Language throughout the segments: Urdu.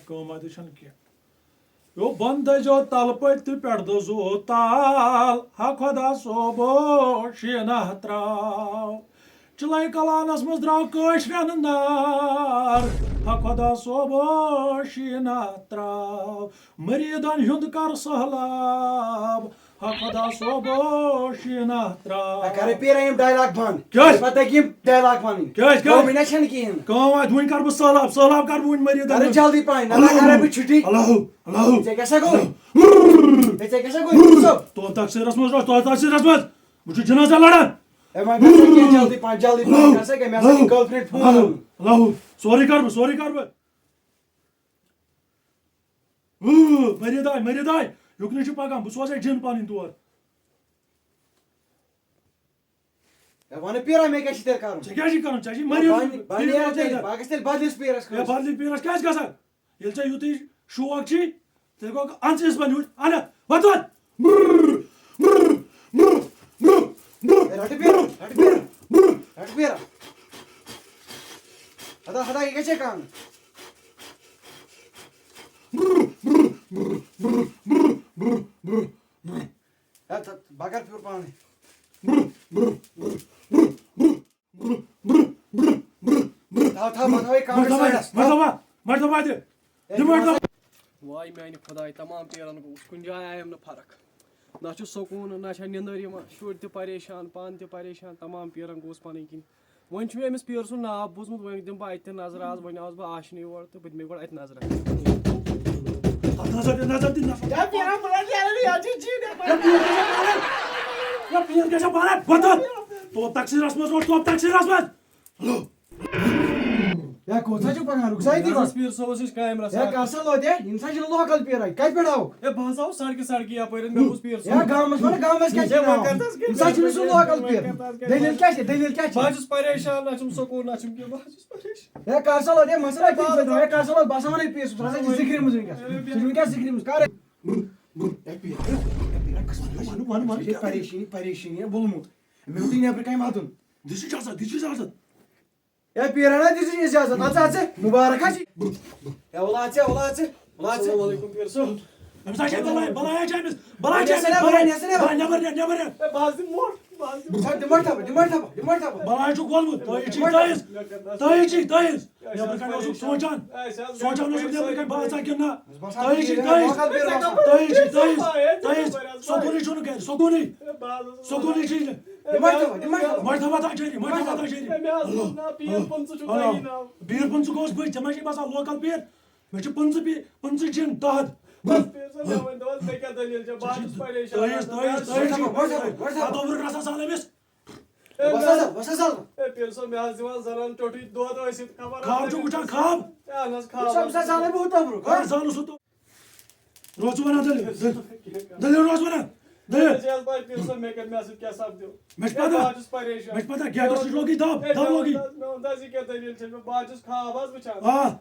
کم کی یو بند جو تل پت پہ دزو تال ہا خدا صوبو شینا تراو چلائی کلانس مز درو کشرن نار ہا خدا صوبو شینا تراو مریدن ہند کر سہلاب ہا خدا صوبو شینا تراو کرے پیرا یم ڈائلاگ بند کیاز پتہ یم ڈائلاگ بند کیاز کومنا چھن کین کام وات ون کر بہ سہلاب کر ون مریدن ارے جلدی پائن نہ کرے بہ چھٹی اللہ ژے کیسا گو ژے کیسا گو سب تو تقصیرس مز رو تو تقصیرس مز بہ جنازہ لڑان اے ما جلدی پائن کیسا کہ میں سے گرل فرینڈ فون اللہ سوری کر بہ مریدائی یکنی چھ پکان بہ سوزے جن پنن تور اے ون پیرا میں کیا چھ کرن ژے کیاہ چھ کرن ژے چھ مریض بانی باقس تیل بدلس پیرس اے بدلی پیرس کیاز گژھان ییٚلہِ ژےٚ یُتُے شوق چھی تیٚلہِ گوٚو انژِس بن یوٗت انا وت رٹ پیرا ہدا یہ کیسے کان بغیر پیور پانے مرتبہ دے واے میانہِ خداے تمام پیرن گوٚوُس کُنہِ جایہِ آیم نہٕ فرق نہ چھُ سکوٗن نہ چھےٚ نِندٕر یِوان شُرۍ تہِ پریشان پانہٕ تہِ پریشان تمام پیرن گوٚوُس پنٕنۍ کِنۍ وۄنۍ چھُ مےٚ أمِس پیرٕ سُنٛد ناو بوٗزمُت وۄنۍ دِمہٕ بہٕ اَتہِ تہِ نظر آز وۄنۍ آوُس بہٕ آشنہِ یور تہٕ بہٕ دِمے گۄڈٕ اَتہِ نظرا تو تقصیرس مز روٹ تو تقصیرس مز یا کوسا چھ پکان رکسائی دی بس پیر صٲبس نِش کامہِ یا رژھا کاسا لو دے انسان چھ لوکل پیرائی کتہ پٮ۪ٹھ آو ہے بہٕ ہسا اوس سڑکہِ یپٲرۍ مےٚ بوٗز پیٖر یا گامس ون گامس کیا چھ انسان چھ سو لوکل پیر دلیل کیا چھ بہٕ حظ چھُس پریشان نہ چھُم سکوٗن نہ چھُم کینٛہہ بہٕ حظ چھُس پریشان یا کاسا لو دے مسئلہ پیر یا کاسا لو باسا ون پیر سو رسا ذکر مز ون کیا ذکر مز کار پریشانی بولمت مے ہوتی نیبر کم اتن دس اجازت یا پیرانا دس اجازت اچھا مبارک ہے یا اولا اچھا السلام علیکم پیر صٲب بلایا جامس بلایا چھ گولمت سوچان نیبر کن باسا کن سکولی چھ گر سکولی چھ مرتبہ پیر پنچہ گوس بہت ژےٚ ما چھی باسان لوکل پیر مےٚ چھِ پنژٕ جن تحت رسا سال أمِس خواب چھُ وٕچھان خواب زانو سُہ روز ژٕ ونان دلیل روز ونان مےٚ چھِ پتہ گیٹس نِش لوگی دب لوگی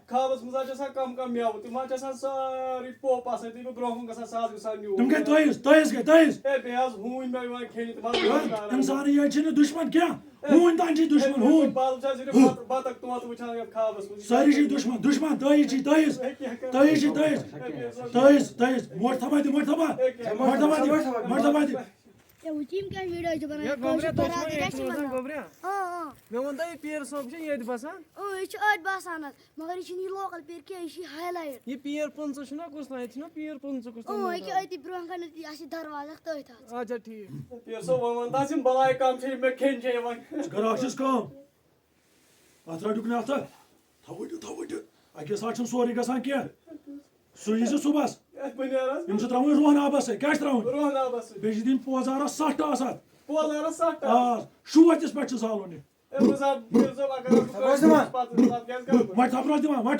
خوابس منٛز حظ چھِ آسان کم کم میوٕ تِم حظ چھِ آسان سٲری پوٚپ آسان تِم برونٛہہ کُن گژھان سُہ حظ گژھان تِم گٔے تٔہِس گٔے بیٚیہِ حظ ہوٗنۍ مےٚ یِوان کھیٚنہِ تِم حظ اِنسانٕے یٲتۍ چھِنہٕ دُشمن کینٛہہ ہوٗنۍ تانۍ چھی دُشمن ہوٗنۍ بطخ تِمن وٕچھان یتھ خوابس منٛز سٲری چھی دُشمن تٔہِس چھی تٔہِس موٹ تھبا دِ مےٚ ووٚن تۄہہِ یہِ پیٖر صٲب چھا ییٚتہِ بسان یہ ٲدۍ باسان مگر یہ لوکل پیر کیا یہ ہائی لائٹ یہِ پیٖر پٕنژٕ چھُنہ کُس تام ییٚتہِ چھُنہ پیٖر پٕنژٕ کُس تام یہ أتی برونٛہہ کن دروازٕ تٔتھۍ اچھا ٹھیٖک پیٖر صٲب وۄنۍ وَن تہٕ حظ یِم بلاے کم چھِ یِم مےٚ کھیٚنۍ چھےٚ یِوان ژٕ کر اکھ چیٖز کٲم اتھ رٹُک نہٕ اتھٕ تھوٚوُٹہِ اکی ساتہٕ چھُنہٕ سورُے گژھان کینٛہہ سُہ یی زِ صُبحس یِم چھِ تراوٕنۍ رُہن آبس سۭتۍ کیٛاہ چھِ تراوٕنۍ بیٚیہِ چھِ دِنۍ پوزارس سٹھ آسان شوتِس پٮ۪ٹھ چھُ زالُن یہِ وۄنۍ تھپراو دِوان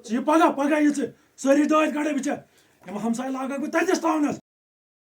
ژٕ یہِ پگاہ یہِ ژٕ سٲری دٲدۍ کڑے بہٕ ژےٚ یِم ہمساے لاگکھ بہٕ تتٮ۪س تھاونس